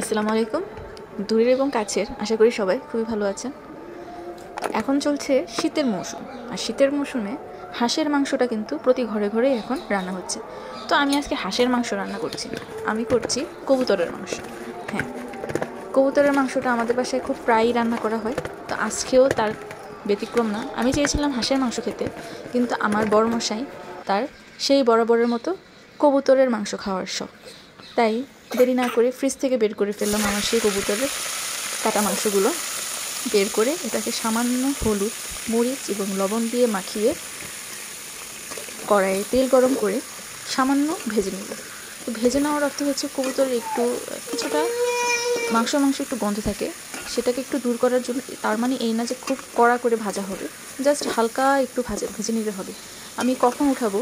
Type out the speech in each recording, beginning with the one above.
আসসালামু আলাইকুম। দূরের এবং কাছের আশা করি সবাই খুবই ভালো আছেন। এখন চলছে শীতের মৌসুম, আর শীতের মৌসুমে হাঁসের মাংসটা কিন্তু প্রতি ঘরে ঘরেই এখন রান্না হচ্ছে। তো আমি আজকে হাঁসের মাংস রান্না করছি না, আমি করছি কবুতরের মাংস। হ্যাঁ, কবুতরের মাংসটা আমাদের বাসায় খুব প্রায়ই রান্না করা হয়, তো আজকেও তার ব্যতিক্রম না। আমি চেয়েছিলাম হাঁসের মাংস খেতে, কিন্তু আমার বড় মশাই তার সেই বরাবরের মতো কবুতরের মাংস খাওয়ার শখ, তাই দেরি না করে ফ্রিজ থেকে বের করে ফেললাম আমার সেই কবুতরের কাটা মাংসগুলো। বের করে এটাকে সামান্য হলুদ, মরিচ এবং লবণ দিয়ে মাখিয়ে কড়াইয়ে তেল গরম করে সামান্য ভেজে নেব। তো ভেজে নেওয়ার অর্থ হচ্ছে কবুতরের একটু কিছুটা মাংস একটু গন্ধ থাকে, সেটাকে একটু দূর করার জন্য। তার মানে এই না যে খুব কড়া করে ভাজা হবে, জাস্ট হালকা একটু ভেজে নিতে হবে। আমি কখন উঠাবো?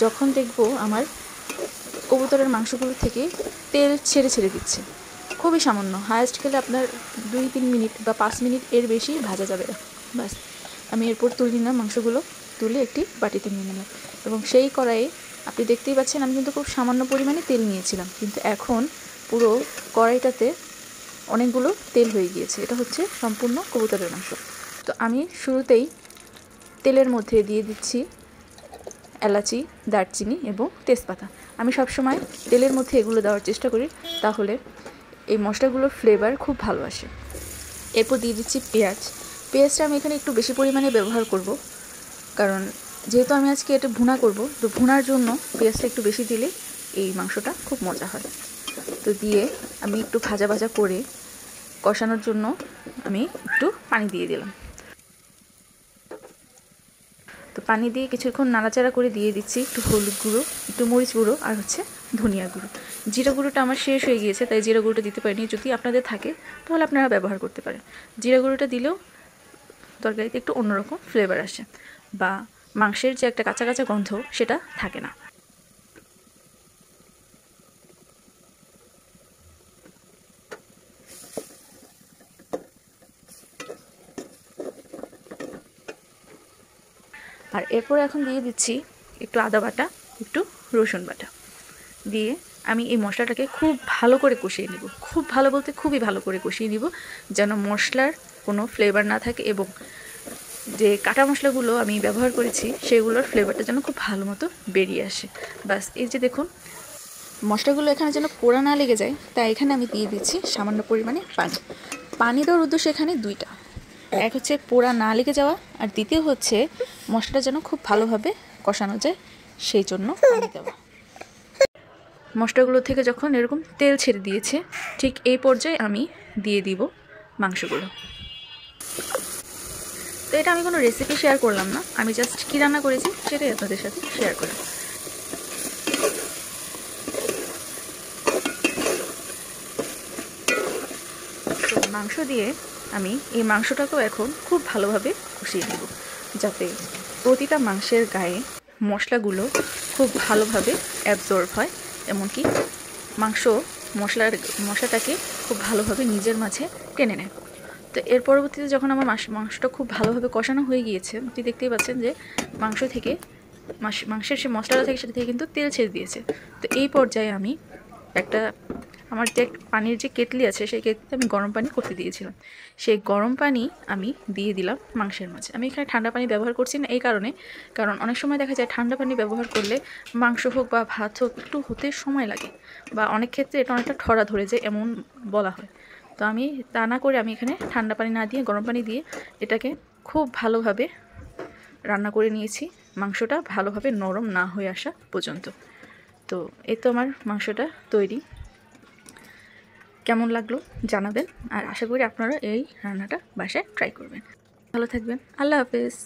যখন দেখবো আমার কবুতরের মাংসগুলো থেকে তেল ছেড়ে দিচ্ছে, খুবই সামান্য, হায়েস্ট গেলে আপনার 2-3 মিনিট বা 5 মিনিট, এর বেশি ভাজা যাবে না। বাস, আমি এরপর তুলে নিলাম মাংসগুলো, তুলে একটি বাটিতে নিয়ে নিলাম। এবং সেই কড়াইয়ে আপনি দেখতেই পাচ্ছেন আমি কিন্তু খুব সামান্য পরিমাণে তেল নিয়েছিলাম, কিন্তু এখন পুরো কড়াইটাতে অনেকগুলো তেল হয়ে গিয়েছে। এটা হচ্ছে সম্পূর্ণ কবুতরের মাংস। তো আমি শুরুতেই তেলের মধ্যে দিয়ে দিচ্ছি এলাচি, দারচিনি এবং তেজপাতা। আমি সবসময় তেলের মধ্যে এগুলো দেওয়ার চেষ্টা করি, তাহলে এই মশলাগুলোর ফ্লেভার খুব ভালো আসে। এরপর দিয়ে দিচ্ছি পেঁয়াজটা আমি এখানে একটু বেশি পরিমাণে ব্যবহার করব, কারণ যেহেতু আমি আজকে এটা ভুনা করব, তো ভুনার জন্য পেঁয়াজটা একটু বেশি দিলে এই মাংসটা খুব মজা হয়। তো দিয়ে আমি একটু ভাজা করে কষানোর জন্য আমি একটু পানি দিয়ে দিলাম। তো পানি দিয়ে কিছুক্ষণ নাড়াচাড়া করে দিয়ে দিচ্ছি একটু হলুদ গুঁড়ো, একটু মরিচ গুঁড়ো, আর হচ্ছে ধনিয়া গুঁড়ো। জিরা গুঁড়োটা আমার শেষ হয়ে গিয়েছে, তাই জিরা গুঁড়োটা দিতে পারিনি। যদি আপনাদের থাকে তাহলে আপনারা ব্যবহার করতে পারেন। জিরা গুঁড়োটা দিলেও তরকারিতে একটু অন্যরকম ফ্লেভার আসে, বা মাংসের যে একটা কাঁচা কাঁচা গন্ধ সেটা থাকে না। আর এরপর এখন দিয়ে দিচ্ছি একটু আদা বাটা, একটু রসুন বাটা দিয়ে আমি এই মশলাটাকে খুব ভালো করে কষিয়ে নিব। খুব ভালো বলতে খুবই ভালো করে কষিয়ে নিব, যেন মশলার কোনো ফ্লেভার না থাকে, এবং যে কাটা মশলাগুলো আমি ব্যবহার করেছি সেগুলোর ফ্লেভারটা যেন খুব ভালো মতো বেরিয়ে আসে। বাস, এই যে দেখুন মশলাগুলো এখানে যেন পোড়া না লেগে যায়, তাই এখানে আমি দিয়ে দিচ্ছি সামান্য পরিমাণে পানি দেওয়ার উদ্দেশ্য এখানে দুইটা। এক হচ্ছে পোড়া না লেগে যাওয়া, আর দ্বিতীয় হচ্ছে মশলাটা যেন খুব ভালোভাবে কষানো যায়, সেই জন্য পানি দেওয়া। মশলাগুলো থেকে যখন এরকম তেল ছেড়ে দিয়েছে, ঠিক এই পর্যায়ে আমি দিয়ে দিব মাংসগুলো। তো এটা আমি কোনো রেসিপি শেয়ার করলাম না, আমি জাস্ট কী রান্না করেছি সেটাই আপনাদের সাথে শেয়ার করি। তো মাংস দিয়ে আমি এই মাংসটাকেও এখন খুব ভালোভাবে কষিয়ে নেব, যাতে প্রতিটা মাংসের গায়ে মশলাগুলো খুব ভালোভাবে অ্যাবজর্ব হয়, এমনকি মশলাটাকে খুব ভালোভাবে নিজের মাঝে টেনে নেয়। তো এর পরবর্তীতে যখন আমার মাংসটা খুব ভালোভাবে কষানো হয়ে গিয়েছে, আপনি দেখতেই পাচ্ছেন যে মাংসের সে মশলাটা থেকে সেটা থেকে কিন্তু তেল ছেড়ে দিয়েছে। তো এই পর্যায়ে আমি আমার যে পানির যে কেটলি আছে, সেই কেটলিতে আমি গরম পানি করতে দিয়েছিলাম, সেই গরম পানি আমি দিয়ে দিলাম মাংসের মাঝে। আমি এখানে ঠান্ডা পানি ব্যবহার করছি না এই কারণে, কারণ অনেক সময় দেখা যায় ঠান্ডা পানি ব্যবহার করলে মাংস হোক বা ভাত হোক একটু হতে সময় লাগে, বা অনেক ক্ষেত্রে এটা অনেকটা ঠরা ধরে যায় এমন বলা হয়। তো আমি তা না করে আমি এখানে ঠান্ডা পানি না দিয়ে গরম পানি দিয়ে এটাকে খুব ভালোভাবে রান্না করে নিয়েছি, মাংসটা ভালোভাবে নরম না হয়ে আসা পর্যন্ত। তো এই তো আমার মাংসটা তৈরি। কেমন লাগলো জানাবেন, আর আশা করি আপনারা এই রান্নাটা বাসায় ট্রাই করবেন। ভালো থাকবেন, আল্লাহ হাফেজ।